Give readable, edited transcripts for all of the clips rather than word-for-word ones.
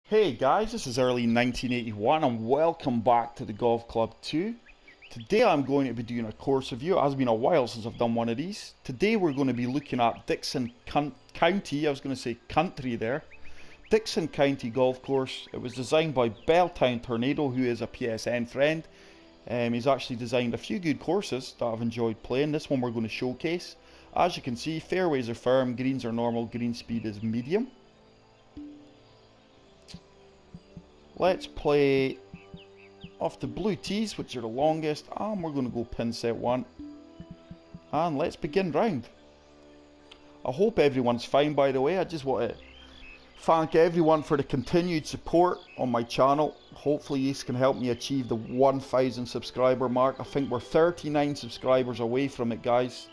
Hey guys, this is early 1981 and welcome back to the Golf Club 2. Today I'm going to be doing a course review. It has been a while since I've done one of these. Today we're going to be looking at Dixon County, I was going to say country there. Dixon County Golf Course. It was designed by Belltown Tornado, who is a PSN friend. He's actually designed a few good courses that I've enjoyed playing. This one we're going to showcase. As you can see, fairways are firm, greens are normal, green speed is medium. Let's play off the blue tees, which are the longest, and we're going to go pin set 1. And let's begin round. I hope everyone's fine, by the way. I just want to thank everyone for the continued support on my channel. Hopefully this can help me achieve the 1,000 subscriber mark. I think we're 39 subscribers away from it, guys.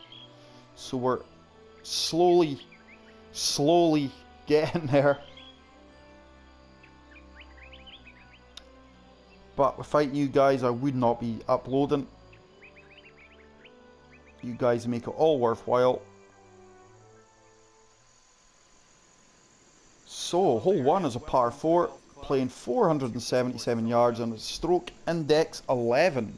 So we're slowly getting there. But without you guys, I would not be uploading. You guys make it all worthwhile. So, hole 1 is a par 4, playing 477 yards on a stroke index 11.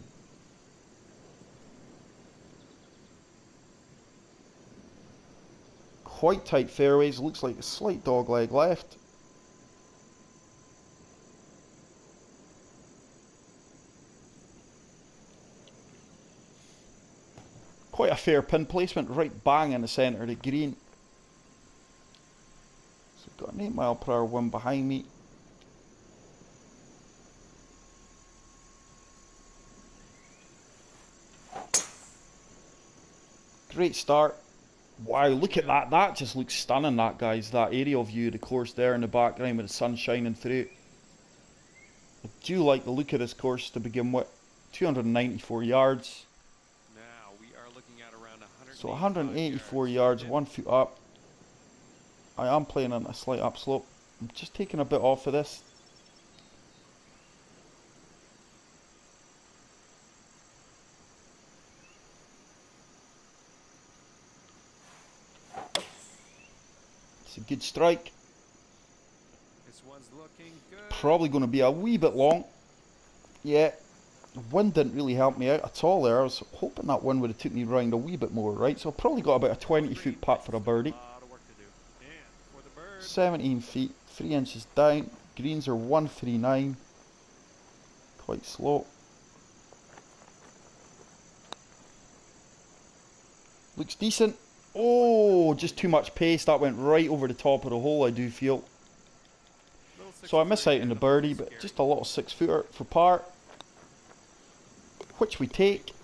Quite tight fairways, looks like a slight dog leg left. Quite a fair pin placement, right bang in the centre of the green. So got an 8 mph wind behind me. Great start. Wow, look at that. That just looks stunning, that, guys. That aerial view of the course there in the background with the sun shining through. I do like the look of this course to begin with. 294 yards. So 184 yards, 1 foot up. I am playing on a slight upslope. I'm just taking a bit off of this. It's a good strike. This one's looking good. Probably going to be a wee bit long. Yeah. The wind didn't really help me out at all there. I was hoping that wind would have took me round a wee bit more, right? So I've probably got about a 20-foot putt for a birdie. 17 feet, 3 inches down. Greens are 139. Quite slow. Looks decent. Oh, just too much pace. That went right over the top of the hole, I do feel. So I miss out on the birdie, but just a little 6-footer for par, which we take.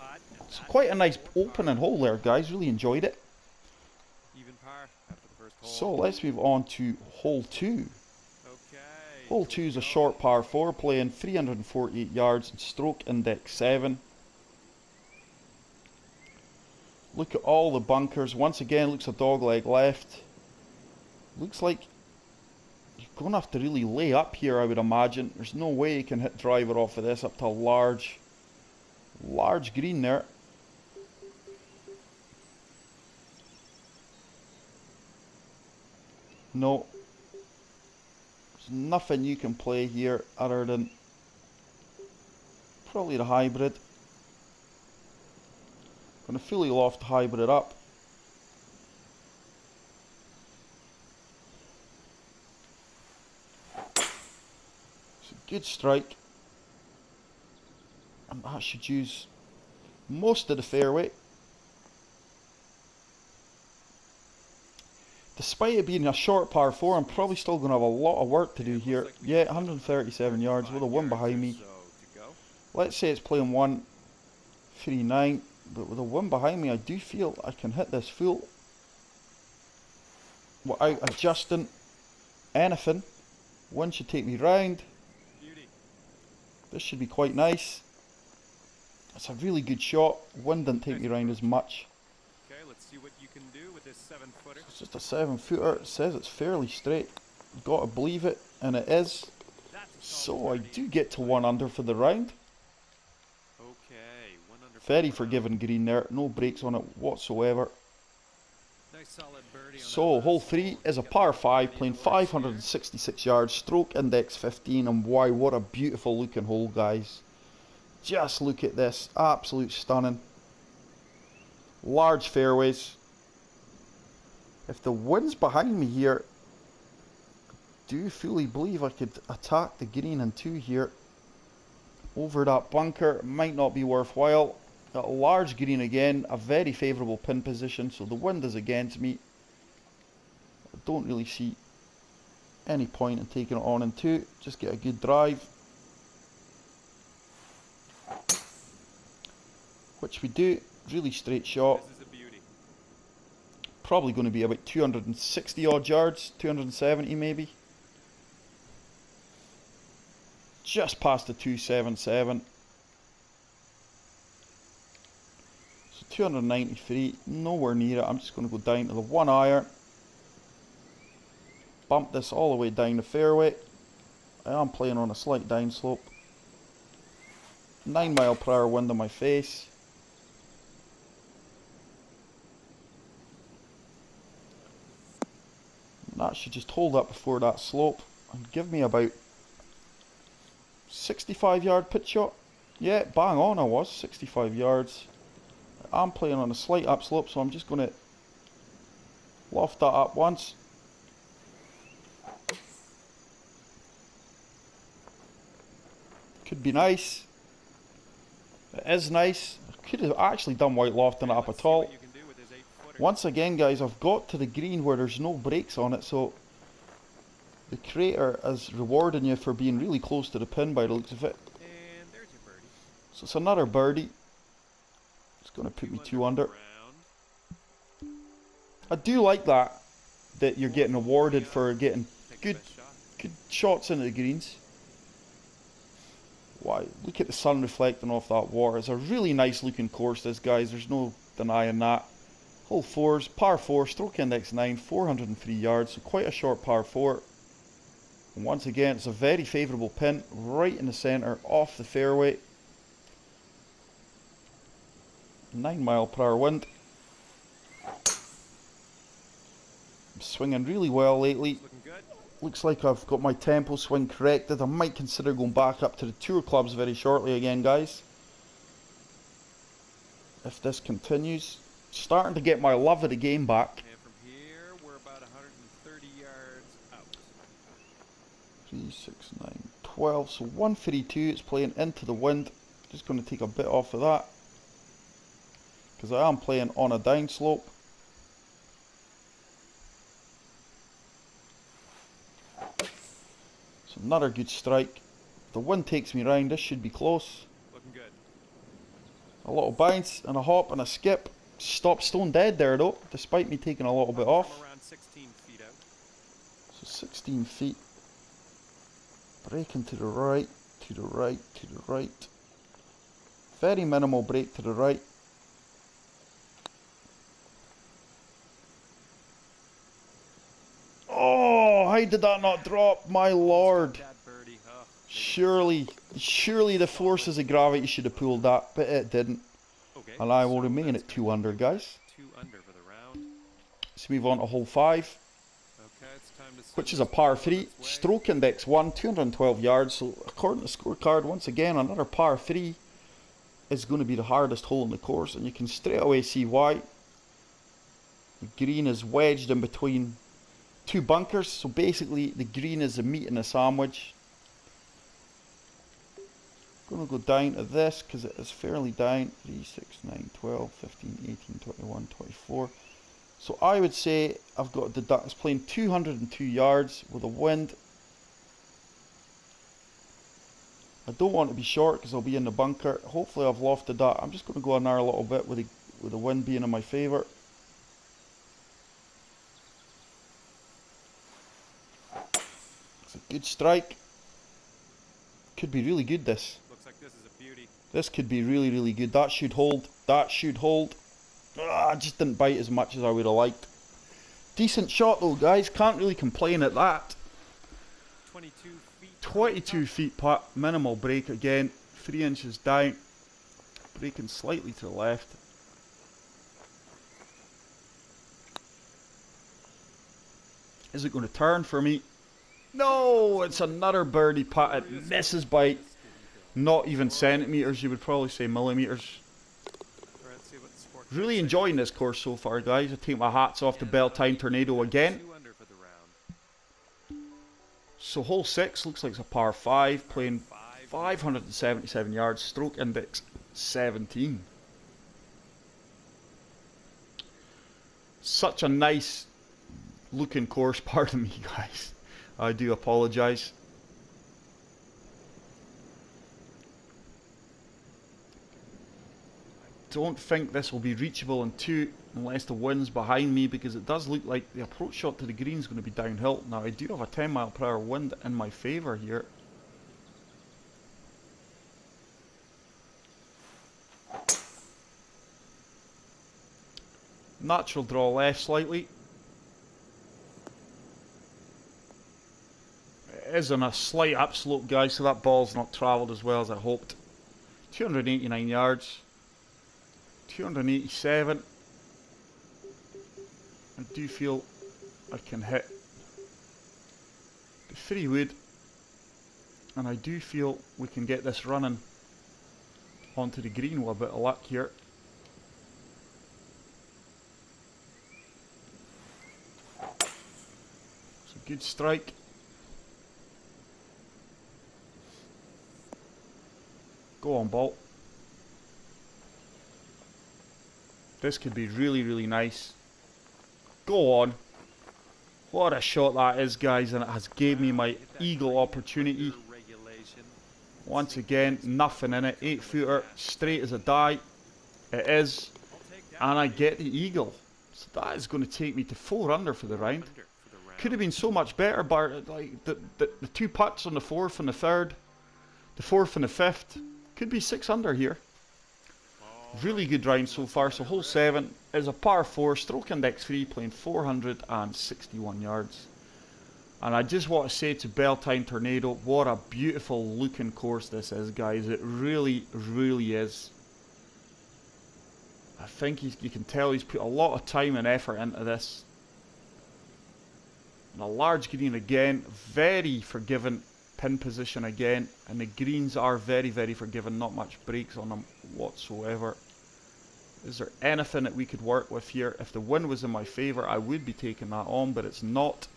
It's quite a nice opening hole there, guys. Really enjoyed it. Even par after the first hole. So let's move on to hole 2. Hole 2 is a short par 4, playing 348 yards and stroke index 7. Look at all the bunkers. Once again, looks a dog leg left. Looks like you're going to have to really lay up here, I would imagine. There's no way you can hit driver off of this up to a large green there. No, there's nothing you can play here other than probably the hybrid. Gonna fully loft the hybrid up. It's a good strike. And that should use most of the fairway. Despite it being a short par 4, I'm probably still going to have a lot of work to do here. Yeah, 137 yards with a wind behind me. Let's say it's playing 139, but with a wind behind me, I do feel I can hit this full without adjusting anything. Wind should take me round. This should be quite nice. That's a really good shot. Wind didn't take me around as much. Okay, let's see what you can do with this 7-footer. It's just a 7-footer. It says it's fairly straight. You've got to believe it, and it is. So I do get to 1 under for the round. Okay, 1 under. Very forgiving green there. No breaks on it whatsoever. Nice Nice solid birdie on So, that hole last 3 hole. is a Get par that 5, birdie playing horse here. 566 yards, stroke index 15, and wow, what a beautiful looking hole, guys. Just look at this, absolute stunning. Large fairways. If the wind's behind me here, I do fully believe I could attack the green in 2 here. Over that bunker, might not be worthwhile. Got a large green again, a very favourable pin position, so the wind is against me. I don't really see any point in taking it on in 2, just get a good drive. Which we do, really straight shot. This is a beauty. Probably going to be about 260 odd yards, 270 maybe. Just past the 277. So 293, nowhere near it. I'm just going to go down to the 1 iron. Bump this all the way down the fairway. I am playing on a slight downslope. 9 mile per hour wind in my face. And that should just hold up before that slope and give me about 65 yard pitch shot. Yeah, bang on I was, 65 yards. I'm playing on a slight upslope, so I'm just going to loft that up once. Could be nice. It is nice. I could have actually done white lofting it up at all. Once again, guys, I've got to the green where there's no breaks on it, so the creator is rewarding you for being really close to the pin by the looks of it. And there's your birdie. So it's another birdie. It's going to put me 2 under. I do like that you're getting awarded for getting good shots into the greens. Wow, look at the sun reflecting off that water. It's a really nice looking course, this, guys. There's no denying that. Hole 4's par 4, stroke index 9, 403 yards, so quite a short par 4. And once again, it's a very favourable pin, right in the centre, off the fairway. 9 mile per hour wind. I'm swinging really well lately. Looks like I've got my tempo swing corrected. I might consider going back up to the tour clubs very shortly again, guys. If this continues. Starting to get my love of the game back. And from here, we're about 130 yards out. 3, 6, 9, 12. So 132. It's playing into the wind. Just going to take a bit off of that, because I am playing on a downslope. So another good strike. If the wind takes me round, this should be close. Looking good. A little bounce and a hop and a skip. Stop stone dead there though, despite me taking a little bit off. Around 16 feet out. So 16 feet. Braking to the right, to the right, to the right. Very minimal brake to the right. Oh, how did that not drop? My lord. That birdie, huh? Surely the forces of gravity should have pulled that, but it didn't. Okay, And I will so remain that's at 2 under, guys. 2 under for the round. Let's move on to hole 5, Okay, it's time to which send is a this par ball 3. its way. Stroke index 1, 212 yards. So according to the scorecard, once again, another par 3 is going to be the hardest hole in the course. And you can straight away see why. The green is wedged in between 2 bunkers. So basically, the green is the meat in a sandwich. Going to go down to this because it is fairly down. 3, 6, 9, 12, 15, 18, 21, 24. So I would say I've got it's playing 202 yards with a wind. I don't want to be short because I'll be in the bunker. Hopefully I've lofted that. I'm just going to go another little bit with the wind being in my favour. It's a good strike. Could be really good, this. Looks like this is a beauty. This could be really, really good. That should hold. That should hold. I just didn't bite as much as I would have liked. Decent shot though, guys. Can't really complain at that. 22 feet. 22 feet putt. Minimal break again. 3 inches down. Breaking slightly to the left. Is it going to turn for me? No, it's another birdie putt. It misses by not even centimetres, you would probably say millimetres. Really enjoying this course so far, guys. I take my hats off to Beltane Tornado again. So hole 6 looks like it's a par 5, playing 577 yards, stroke index 17. Such a nice looking course, pardon me guys. I do apologise. Don't think this will be reachable in 2 unless the wind's behind me, because it does look like the approach shot to the green is going to be downhill. Now I do have a 10 mph wind in my favour here. Natural draw left slightly. It is on a slight upslope, guys, so that ball's not travelled as well as I hoped. 289 yards. 287. I do feel I can hit the 3 wood, and I do feel we can get this running onto the green with a bit of luck here. It's a good strike. Go on, ball. This could be really, really nice. Go on. What a shot that is, guys, and it has gave me my eagle opportunity. Once again, nothing in it. 8-footer, straight as a die. It is. And I get the eagle. So that is going to take me to 4 under for the round. Could have been so much better, but like the 2 putts on the 4th and the 3rd, the 4th and the 5th, could be 6 under here. Really good round so far. So hole 7 is a par 4, stroke index 3, playing 461 yards. And I just want to say to Beltane Tornado, what a beautiful looking course this is, guys. It really, really is. I think you can tell he's put a lot of time and effort into this. And a large green again, very forgiving pin position again, and the greens are very, very forgiving, not much breaks on them whatsoever. Is there anything that we could work with here? If the wind was in my favour, I would be taking that on, but it's not.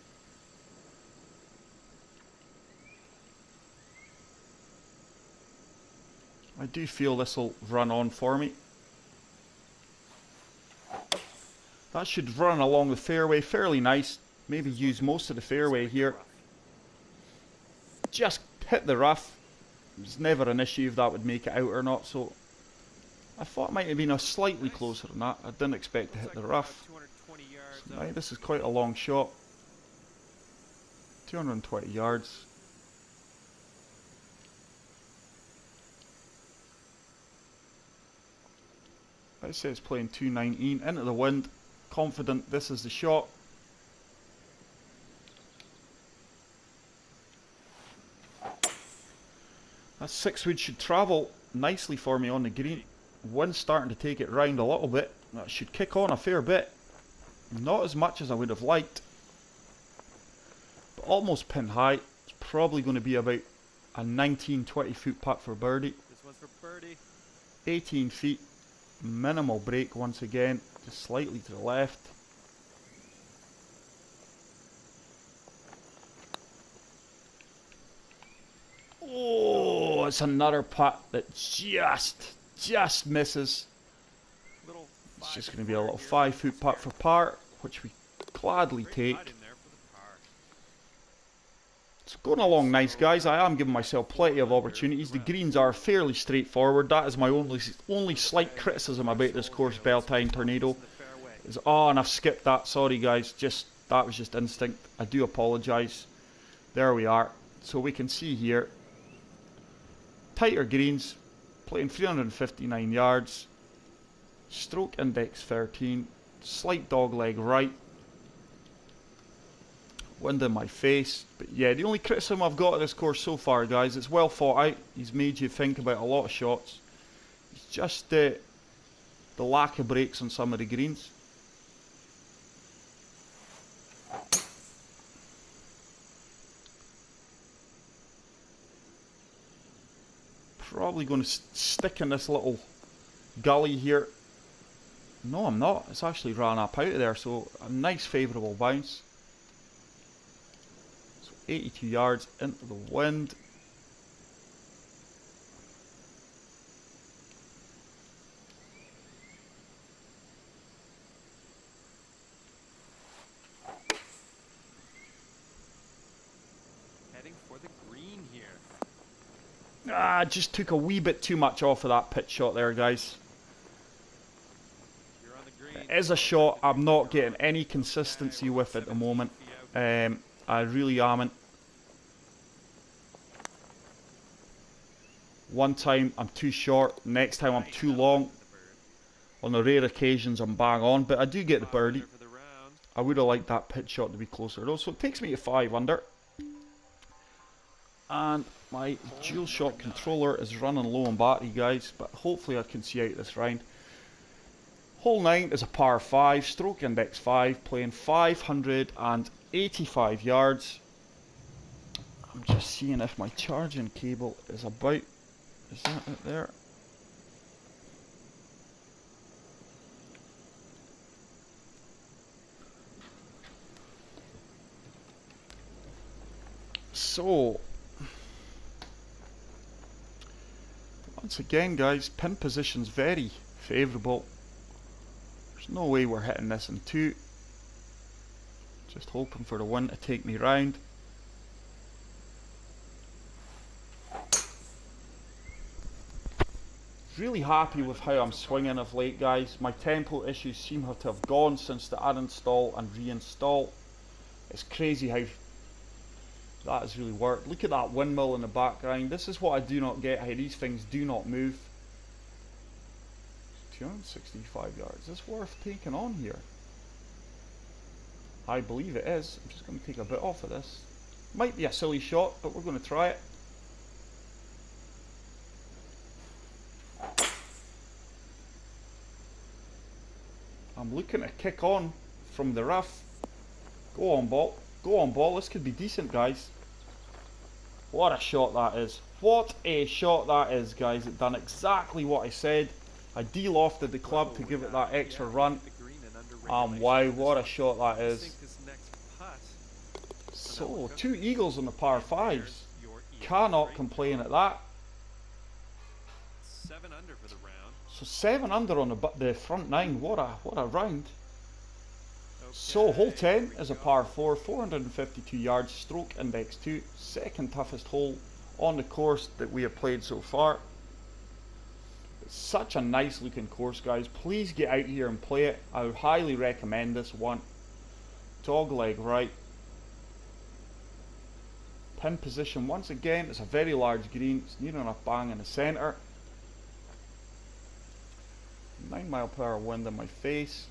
I do feel this will run on for me. That should run along the fairway fairly nice. Maybe use most of the fairway here. Just hit the rough. It was never an issue if that would make it out or not, so I thought it might have been a slightly closer than that. I didn't expect to hit the rough. So, right, this is quite a long shot. 220 yards. I'd say it's playing 219 into the wind. Confident this is the shot. That 6 wood should travel nicely for me on the green. Wind's starting to take it round a little bit. That should kick on a fair bit. Not as much as I would have liked, but almost pin high. It's probably going to be about a 19-20 foot putt for birdie. This one's for birdie. 18 feet. Minimal break once again, just slightly to the left. Oh, it's another putt that just misses. It's just going to be a little 5 foot putt for par, which we gladly take. It's going along nice, guys. I am giving myself plenty of opportunities. The greens are fairly straightforward. That is my only slight criticism about this course, Beltane Tornado. Is, oh, and I've skipped that. Sorry, guys. That was just instinct. I do apologise. There we are. So we can see here. Tighter greens. Playing 359 yards. Stroke index 13. Slight dogleg right. Wind in my face. But yeah, the only criticism I've got of this course so far, guys, it's well thought out. He's made you think about a lot of shots. It's just the lack of breaks on some of the greens. Probably going to stick in this little gully here. No, I'm not. It's actually ran up out of there, so a nice favourable bounce. So 82 yards into the wind. Heading for the green here. Ah, just took a wee bit too much off of that pitch shot there, guys. You're on the green. It is a shot. I'm not getting any consistency with it at the moment. I really aren't. One time I'm too short, next time I'm too long. On the rare occasions I'm bang on, but I do get the birdie. I would have liked that pitch shot to be closer though, so it takes me to 5 under. And my dual shot controller is running low on battery, guys, but hopefully I can see out this round. Hole 9 is a par 5, stroke index 5, playing 585 yards. I'm just seeing if my charging cable is about, is that it there? So, once again guys, pin position's very favourable. There's no way we're hitting this in 2. Just hoping for the wind to take me round. Really happy with how I'm swinging of late, guys. My tempo issues seem to have gone since the uninstall and reinstall. It's crazy how that has really worked. Look at that windmill in the background. This is what I do not get, how these things do not move. 265 yards. Is this worth taking on here? I believe it is. I'm just going to take a bit off of this. Might be a silly shot, but we're going to try it. I'm looking to kick on from the rough. Go on ball. Go on ball. This could be decent, guys. What a shot that is. What a shot that is, guys. It done exactly what I said. I de-lofted the club to give it that extra run. Wow, what a shot that is. So, 2 eagles on the par 5s. Cannot complain at that. 7 under for the round. So 7 under on the front 9. What a round. So hole 10 is a par 4, 452 yards, stroke index 2, second toughest hole on the course that we have played so far. It's such a nice looking course, guys. Please get out here and play it. I would highly recommend this one. Dog leg right. Pin position once again, it's a very large green. It's near enough bang in the centre. 9 mile per hour wind in my face.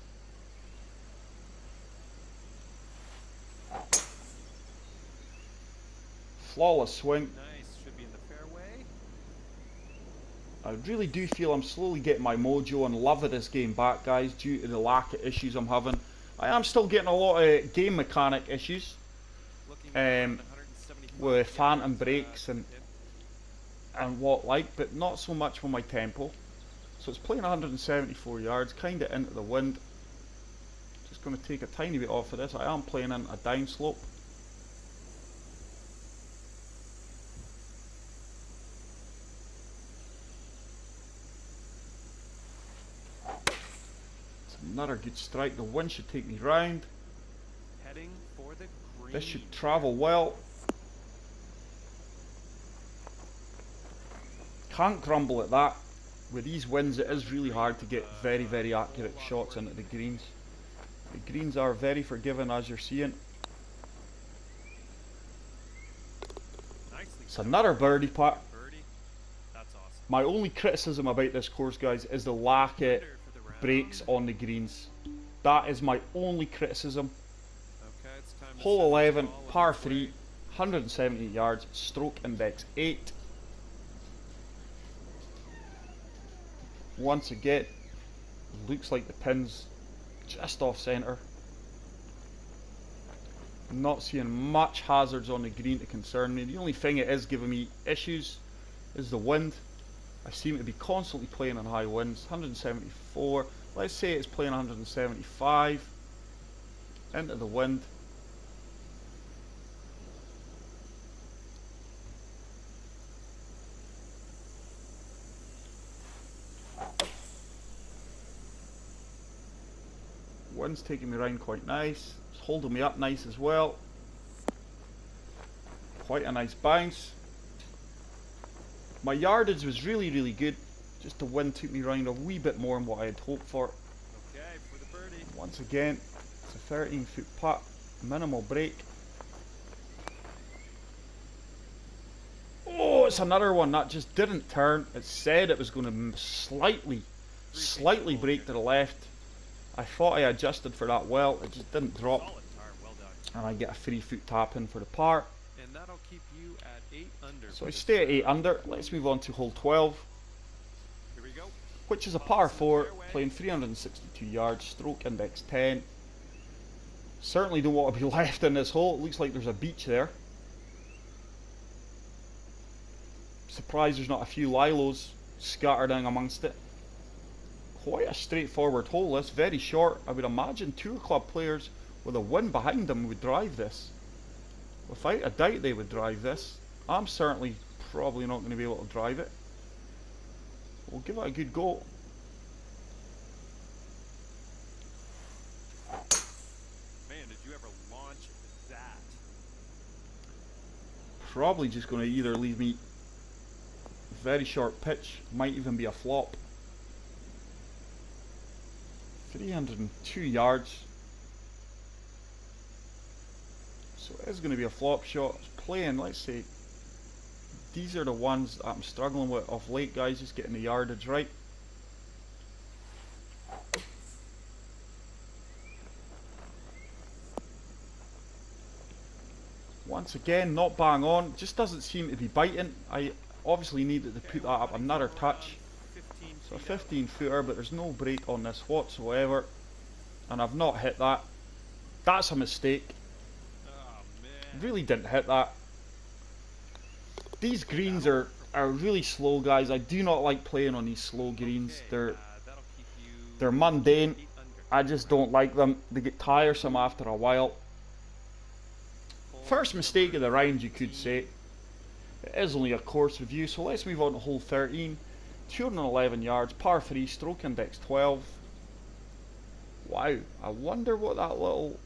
Flawless swing. Nice, should be in the fairway. I really do feel I'm slowly getting my mojo and love of this game back, guys, due to the lack of issues I'm having. I am still getting a lot of game mechanic issues with phantom breaks and what like, but not so much with my tempo. So it's playing 174 yards, kind of into the wind. Just going to take a tiny bit off of this. I am playing in a down slope. Another good strike. The wind should take me round. Heading for the green. This should travel well. Can't grumble at that. With these winds it is really hard to get very, very accurate shots into the greens. The greens are very forgiving, as you're seeing. It's another birdie putt. That's awesome. My only criticism about this course, guys, is the lack of breaks on the greens. That is my only criticism. Okay, it's time to Hole send 11, the ball par in the 3, 178 yards, stroke index 8. Once again, looks like the pin's just off centre. Not seeing much hazards on the green to concern me. The only thing it is giving me issues is the wind. I seem to be constantly playing on high winds. 174. Let's say it's playing 175 into the wind. Wind's taking me around quite nice. It's holding me up nice as well. Quite a nice bounce. My yardage was really good. Just the wind took me around a wee bit more than what I had hoped for. Okay, for the birdie. Once again, it's a 13-foot putt, minimal break. Oh, it's another one that just didn't turn. It said it was going to slightly break to the left. I thought I adjusted for that well. It just didn't drop. Solid par, well done. And I get a 3-foot tap in for the par. And that'll keep you at 8 under. So I stay at 8 under. Let's move on to hole 12. Here we go. Which is a par 4, playing 362 yards, stroke index 10. Certainly don't want to be left in this hole. It looks like there's a beach there. Surprised there's not a few lilos scattered in amongst it. Quite a straightforward hole. This very short. I would imagine tour club players with a wind behind them would drive this. Without a doubt they would drive this. I'm certainly probably not going to be able to drive it. We'll give it a good go. Man, did you ever launch that? Probably just going to either leave me very short pitch, might even be a flop. 302 yards. So it is going to be a flop shot. It's playing, let's say, these are the ones that I'm struggling with of late, guys, just getting the yardage right. Once again, not bang on, just doesn't seem to be biting. I obviously needed to put that up another touch. So a 15 footer, but there's no break on this whatsoever. And I've not hit that. That's a mistake. Oh, man. Really didn't hit that. These greens are really slow, guys. I do not like playing on these slow greens. They're mundane. I just don't like them. They get tiresome after a while. First mistake of the round, you could say. It is only a course review, so let's move on to hole 13. 211 yards, par 3, stroke index 12. Wow, I wonder what that little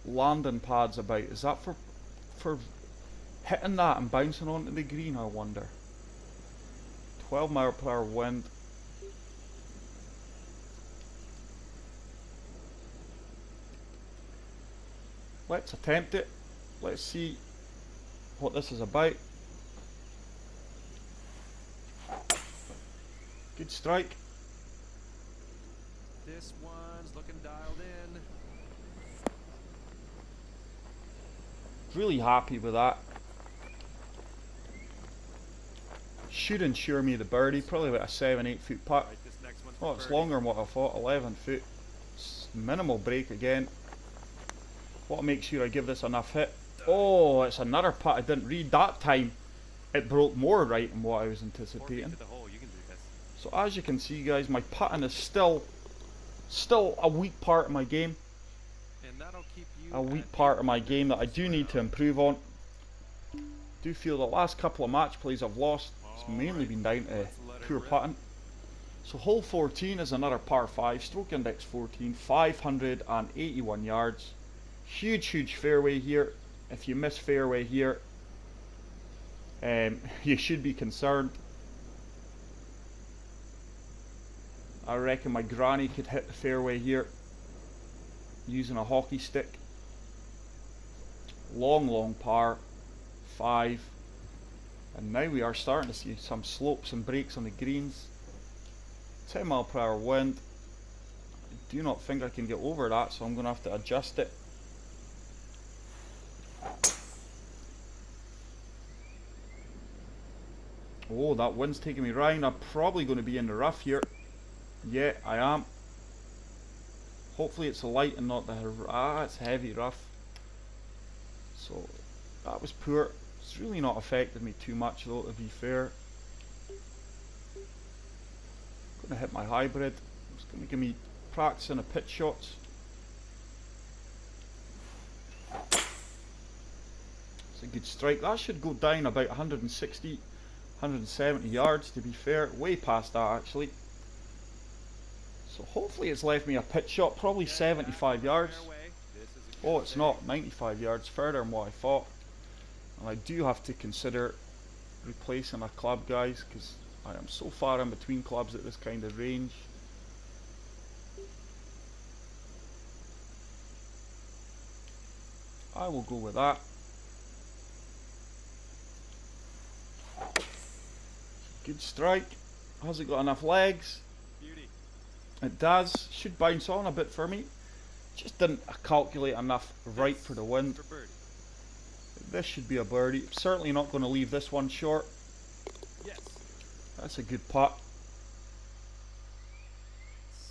landing pad's about. Is that for hitting that and bouncing onto the green, I wonder? 12 mile per hour wind. Let's attempt it. Let's see what this is about. Good strike. This one's looking dialed in. Really happy with that. Should ensure me the birdie. Probably about a 7-8 foot putt. Right, this next one's Oh, for it's birdie. longer than what I thought. 11 foot. Minimal break again. Want to make sure I give this enough hit. Oh, it's another putt I didn't read. That time it broke more right than what I was 4 feet anticipating. to the hole, you can do this. So as you can see, guys, my putting is still a weak part of my game. And that'll keep you A weak at part 8 of my under game that I for do this need to round. improve on. Do feel the last couple of match plays I've lost, it's mainly Alright, been down to let's let it poor rip. putting. So hole 14 is another par 5, stroke index 14, 581 yards. Huge fairway here. If you miss fairway here, you should be concerned. I reckon my granny could hit the fairway here using a hockey stick. Long par 5, and now we are starting to see some slopes and breaks on the greens. 10 mile per hour wind. I do not think I can get over that, so I'm going to have to adjust it. Oh, that wind's taking me round. I'm probably going to be in the rough here. Yeah, I am. Hopefully it's a light and not the... it's heavy rough. So, that was poor. It's really not affected me too much though, to be fair. going to hit my hybrid. It's going to give me practicing of pitch shots. It's a good strike. That should go down about 160, 170 yards to be fair. Way past that actually. So hopefully it's left me a pitch shot, probably 75 yards. Oh, it's not, 95 yards further than what I thought. And I do have to consider replacing a club, guys, because I am so far in between clubs at this kind of range. I will go with that. Good strike. Has it got enough legs? Beauty. It does. Should bounce on a bit for me. Just didn't calculate enough right for the wind. This should be a birdie. Certainly not going to leave this one short. Yes. That's a good putt.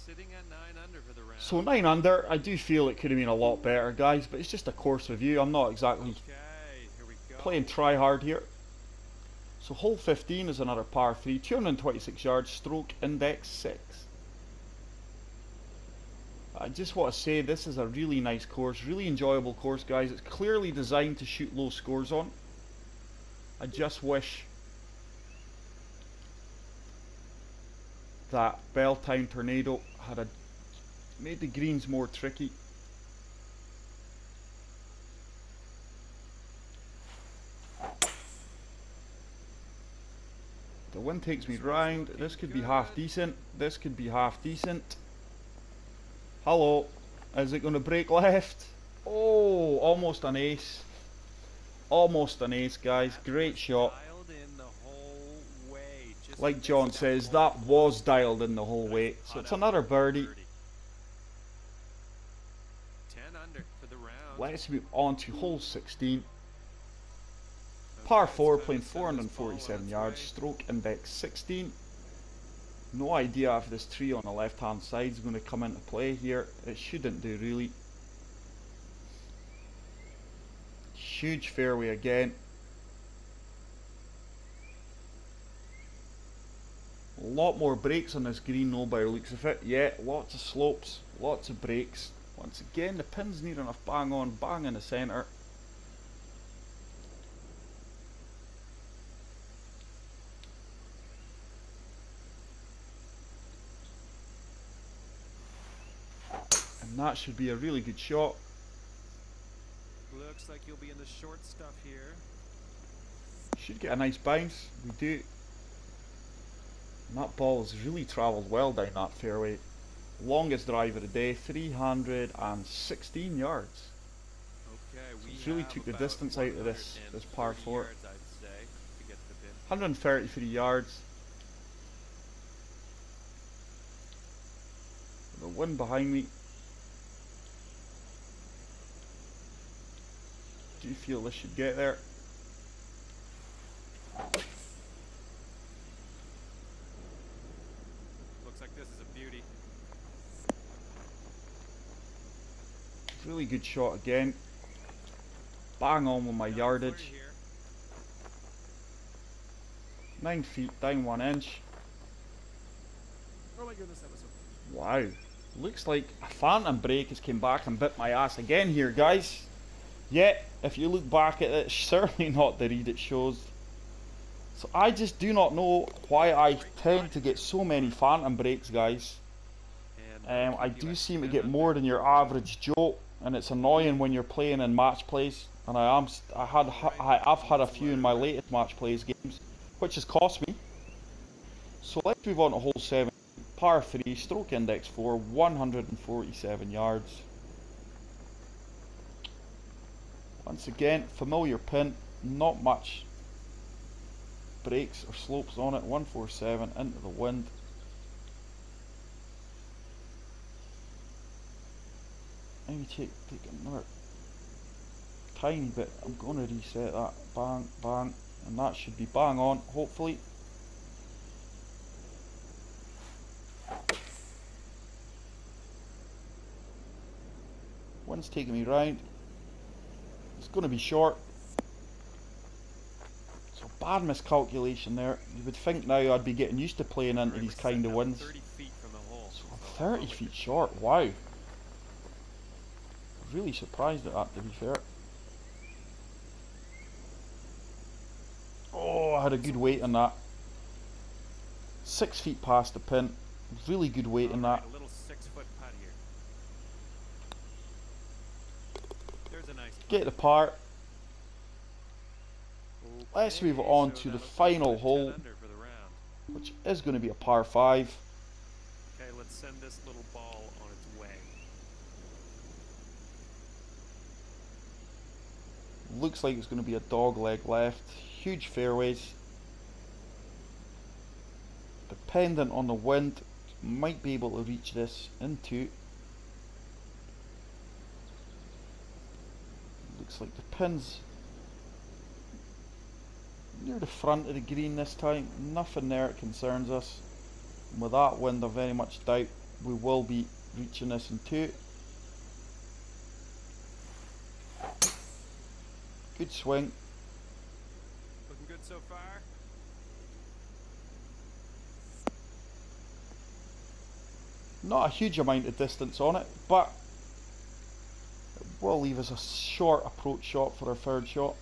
Sitting at 9 under for the round. So 9 under, I do feel it could have been a lot better, guys, but it's just a course review. I'm not exactly Okay, here we go. playing try hard here. So hole 15 is another par 3, 226 yards, stroke index 6. I just want to say this is a really nice course, really enjoyable course, guys. It's clearly designed to shoot low scores on. I just wish that Belltown Tornado had made the greens more tricky. The wind takes me round. This could be half decent. This could be half decent. Hello. Is it going to break left? Oh, almost an ace. Almost an ace, guys. Great shot. Dialed in the whole way. Just Like John says, that was dialed in the whole way. So it's another birdie. 10 under for the round. Let's move on to hole 16. Par 4, playing 447 yards, stroke index 16. No idea if this tree on the left hand side is going to come into play here. It shouldn't do really. Huge fairway again. A lot more breaks on this green though by the looks of it. Yeah, lots of slopes, lots of breaks. Once again, the pin's near enough bang on, bang in the centre. And that should be a really good shot. Looks like you'll be in the short stuff here. Should get a nice bounce. We do. And that ball has really travelled well down that fairway. Longest drive of the day, 316 yards. Okay, we It's really have took the about distance out of this par 130 4. yards, I'd say, to get to the pin. 133 yards. The wind behind me. Do you feel this should get there? Looks like this is a beauty. Really good shot again. Bang on with my Down yardage. 30 here. 9 feet down 1 inch. Oh my goodness, that was so Wow. Looks like a phantom break has came back and bit my ass again here, guys. Yet, if you look back at it, it's certainly not the read it shows. So I just do not know why I tend to get so many phantom breaks, guys. And I do seem to get more than your average Joe, and it's annoying when you're playing in match plays. And I've had a few in my latest match plays games, which has cost me. So let's move on to hole 7, par 3, stroke index 4, 147 yards. Once again, familiar pin, not much breaks or slopes on it. 147 into the wind. Maybe take another tiny bit. I'm going to reset that. Bang, bang, and that should be bang on, hopefully. Wind's taking me round. It's going to be short. So bad miscalculation there. You would think now I'd be getting used to playing into these kind of winds. 30 feet from the hole. So I'm 30 feet short, wow. Really surprised at that, to be fair. Oh, I had a good weight in that. 6 feet past the pin. Really good weight in that. A little 6-foot putt here. There's a nice putt. Get it apart. Okay, Let's move on so to the that'll final put 10 hole, under for the round. which is going to be a par 5. Okay, let's send this little ball on its way. Looks like it's going to be a dog leg left. Huge fairways. Dependent on the wind, might be able to reach this into. Looks like the pin's near the front of the green this time. Nothing there that concerns us. And with that wind, I very much doubt we will be reaching this in 2. Good swing. Looking good so far. Not a huge amount of distance on it, but it will leave us a short approach shot for our third shot.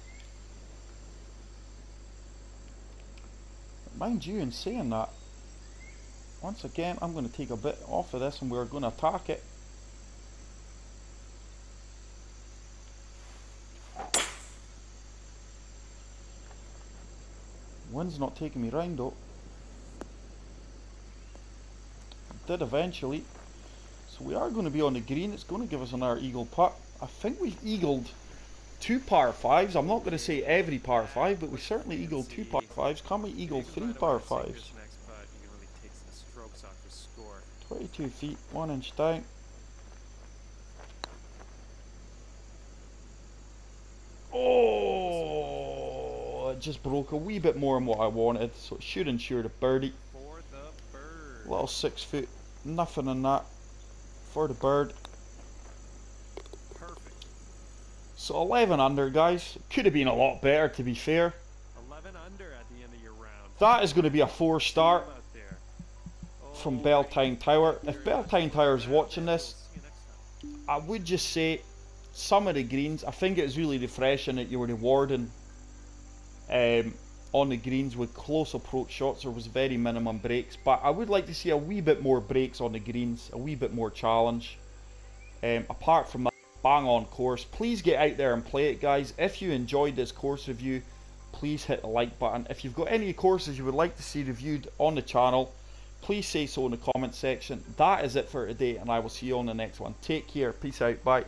Mind you, in saying that, once again I'm going to take a bit off of this and we're going to attack it. Wind's not taking me round though. Did eventually. So we are going to be on the green. It's going to give us another eagle putt. I think we've eagled 2 par 5s. I'm not going to say every par 5, but we certainly eagled 2 par 5s. Can we eagle 3 par 5s? 22 feet, 1 inch down. Oh, it just broke a wee bit more than what I wanted, so it should ensure the birdie. Little 6 foot, nothing in that for the bird. Perfect. So 11 under, guys. Could have been a lot better, to be fair. 11 under at the end of your round. That is going to be a 4-star from Beltane Tower. If Beltane Tower is watching this, I would just say some of the greens, I think it was really refreshing that you were rewarding on the greens with close approach shots. There was very minimum breaks, but I would like to see a wee bit more breaks on the greens, a wee bit more challenge. Apart from that, bang on course. Please get out there and play it, guys. If you enjoyed this course review, please hit the like button. If you've got any courses you would like to see reviewed on the channel, please say so in the comment section. That is it for today, and I will see you on the next one. Take care. Peace out. Bye.